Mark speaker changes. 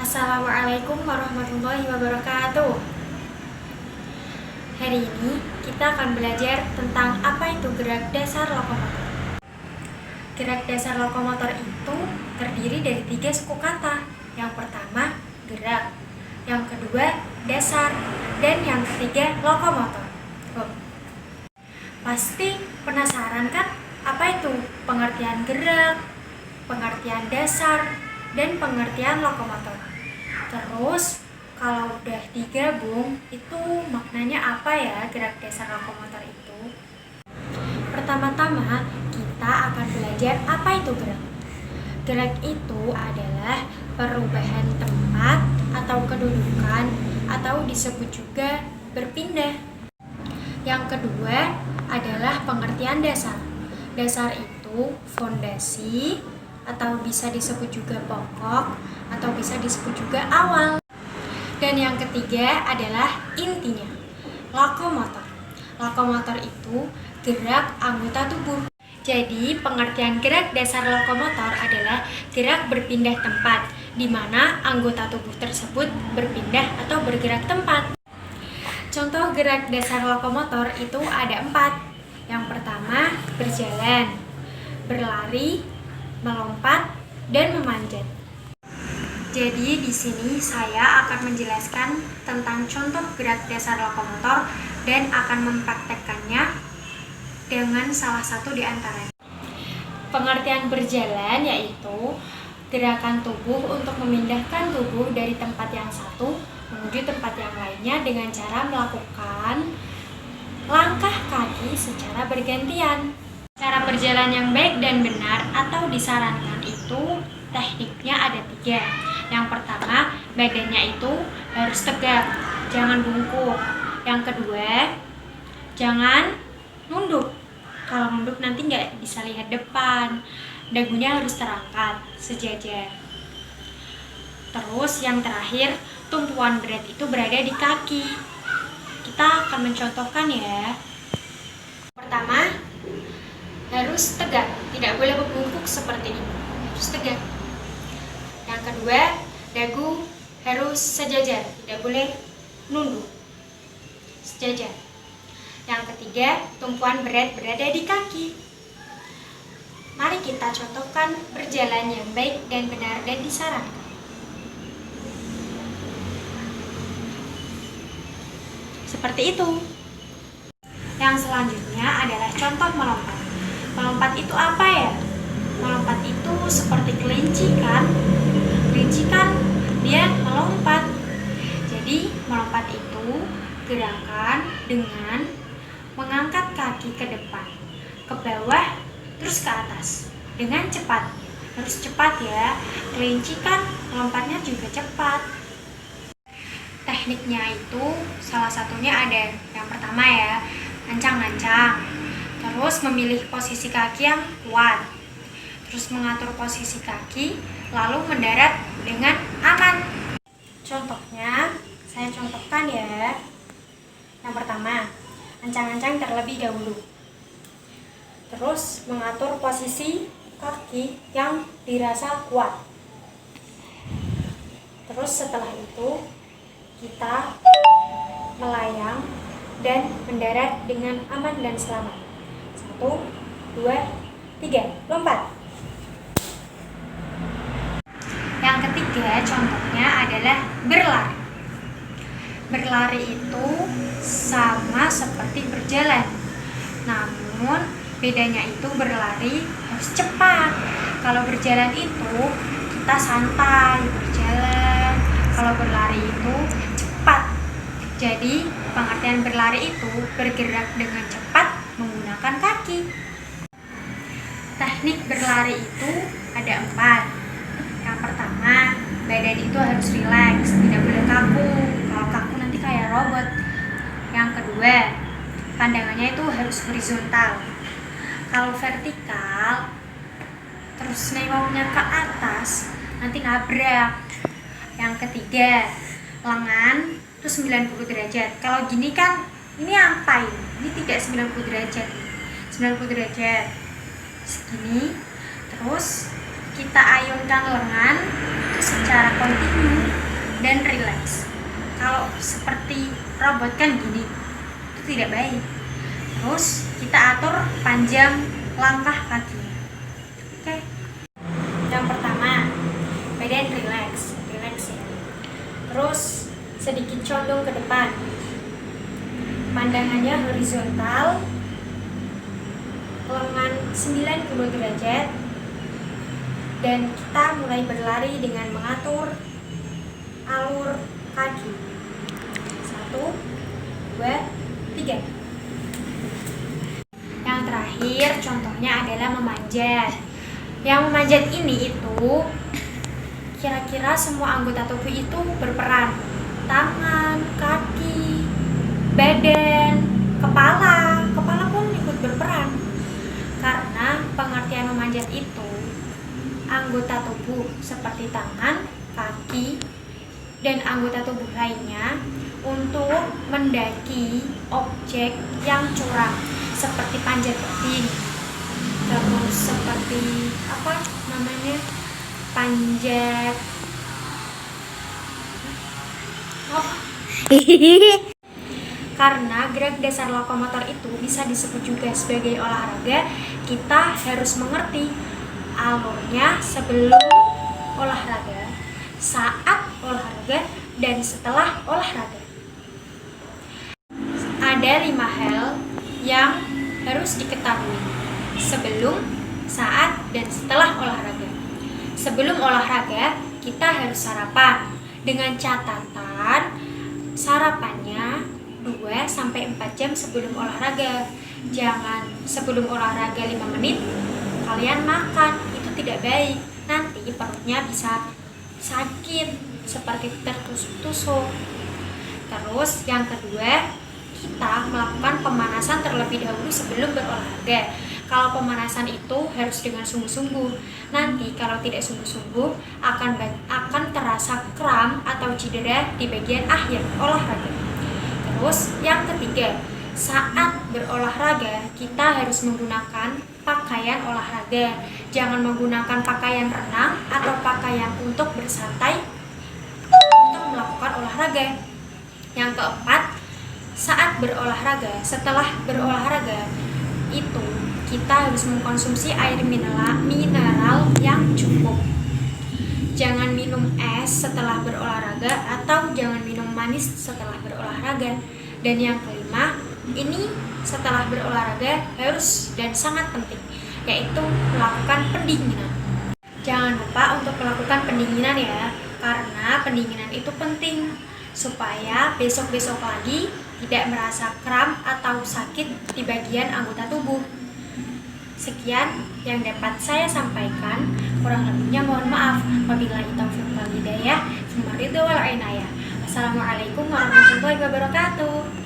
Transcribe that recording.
Speaker 1: Assalamualaikum warahmatullahi wabarakatuh. Hari ini kita akan belajar tentang apa itu gerak dasar lokomotor. Gerak dasar lokomotor itu terdiri dari 3 suku kata. Yang pertama, gerak. Yang kedua, dasar. Dan yang ketiga, lokomotor. Pasti penasaran kan? Apa itu pengertian gerak, pengertian dasar, dan pengertian lokomotor? Terus kalau udah digabung, itu maknanya apa ya gerak dasar lokomotor itu? Pertama-tama kita akan belajar apa itu gerak. Gerak itu adalah perubahan tempat atau kedudukan atau disebut juga berpindah. Yang kedua adalah pengertian dasar. Dasar itu fondasi atau bisa disebut juga pokok atau bisa disebut juga awal. Dan yang ketiga adalah intinya, lokomotor. Lokomotor itu gerak anggota tubuh. Jadi pengertian gerak dasar lokomotor adalah gerak berpindah tempat, di mana anggota tubuh tersebut berpindah atau bergerak tempat. Contoh gerak dasar lokomotor itu ada 4. Yang pertama, berjalan, berlari, melompat, dan memanjat. Jadi di sini saya akan menjelaskan tentang contoh gerak dasar lokomotor dan akan mempraktekkannya dengan salah satu di antaranya. Pengertian berjalan yaitu gerakan tubuh untuk memindahkan tubuh dari tempat yang satu menuju tempat yang lainnya dengan cara melakukan langkah kaki secara bergantian. Cara berjalan yang baik dan benar atau disarankan itu tekniknya ada 3. Yang pertama, badannya itu harus tegak, jangan bungkuk. Yang kedua, jangan nunduk. Kalau nunduk nanti nggak bisa lihat depan. Dagunya harus terangkat, sejajar. Terus yang terakhir, tumpuan berat itu berada di kaki. Kita akan mencontohkan ya. Pertama, harus tegak, tidak boleh membungkuk seperti ini, harus tegak. Yang kedua, dagu harus sejajar, tidak boleh nunduk, sejajar. Yang ketiga, tumpuan berat berada di kaki. Mari kita contohkan berjalan yang baik dan benar dan disarankan. Seperti itu. Yang selanjutnya adalah contoh melompat. Melompat itu apa ya? Melompat itu seperti kelinci kan? Kelinci kan dia melompat. Jadi melompat itu gerakan dengan mengangkat kaki ke depan, ke bawah, terus ke atas dengan cepat. Harus cepat ya. Kelinci kan melompatnya juga cepat. Tekniknya itu salah satunya ada yang pertama ya, ancang-ancang. Terus memilih posisi kaki yang kuat. Terus mengatur posisi kaki, lalu mendarat dengan aman. Contohnya, saya contohkan ya. Yang pertama, ancang-ancang terlebih dahulu. Terus mengatur posisi kaki yang dirasa kuat. Terus setelah itu kita melayang dan mendarat dengan aman dan selamat. 1, 2, 3, lompat. Yang ketiga contohnya adalah berlari. Berlari itu sama seperti berjalan, namun bedanya itu berlari harus cepat. Kalau berjalan itu kita santai berjalan, kalau berlari itu cepat. Jadi pengertian berlari itu bergerak dengan cepat menggunakan kaki. Teknik berlari itu ada 4. Yang pertama, badan itu harus rileks, tidak boleh kaku. Kalau kaku nanti kayak robot. Yang kedua, pandangannya itu harus horizontal. Kalau vertikal, terus nengoknya ke atas, nanti nabrak. Yang ketiga, lengan itu 90 derajat. Kalau gini kan, ini apa ini? Ini tidak 90 derajat. 90 derajat. Segini. Terus kita ayunkan lengan itu secara kontinu dan rileks. Kalau seperti robot kan gini, itu tidak baik. Terus kita atur panjang langkah kakinya. Oke. Yang pertama, badan rileks ya. Terus sedikit condong ke depan. Pandangannya horizontal, lengan 90 derajat, dan kita mulai berlari dengan mengatur alur kaki. 1, 2, 3. Yang terakhir contohnya adalah memanjat. Yang memanjat ini itu kira-kira semua anggota tubuh itu berperan. Tangan, kaki, badan, kepala pun ikut berperan. Karena pengertian memanjat itu anggota tubuh seperti tangan, kaki, dan anggota tubuh lainnya untuk mendaki objek yang curam seperti panjat tebing, terus seperti panjat karena gerak dasar lokomotor itu bisa disebut juga sebagai olahraga. Kita harus mengerti alurnya sebelum olahraga, saat olahraga, dan setelah olahraga. Ada 5 hal yang harus diketahui sebelum, saat, dan setelah olahraga. Sebelum olahraga, kita harus sarapan dengan catatan sarapannya 2-4 jam sebelum olahraga. Jangan sebelum olahraga 5 menit kalian makan, itu tidak baik. Nanti perutnya bisa sakit seperti tertusuk-tusuk. Terus yang kedua, kita melakukan pemanasan terlebih dahulu sebelum berolahraga. Kalau pemanasan itu harus dengan sungguh-sungguh. Nanti kalau tidak sungguh-sungguh akan terasa kram atau cedera di bagian akhir olahraga. Terus yang ketiga, saat berolahraga kita harus menggunakan pakaian olahraga. Jangan menggunakan pakaian renang atau pakaian untuk bersantai untuk melakukan olahraga. Yang keempat, saat berolahraga, setelah berolahraga itu kita harus mengkonsumsi air mineral yang cukup. Jangan minum es setelah berolahraga atau jangan minum manis setelah berolahraga. Dan yang kelima, ini setelah berolahraga harus dan sangat penting, yaitu melakukan pendinginan. Jangan lupa untuk melakukan pendinginan ya, karena pendinginan itu penting supaya besok-besok lagi tidak merasa kram atau sakit di bagian anggota tubuh. Sekian yang dapat saya sampaikan, kurang lebihnya mohon maaf. Wabillahi taufiq wal hidayah. Assalamualaikum warahmatullahi wabarakatuh.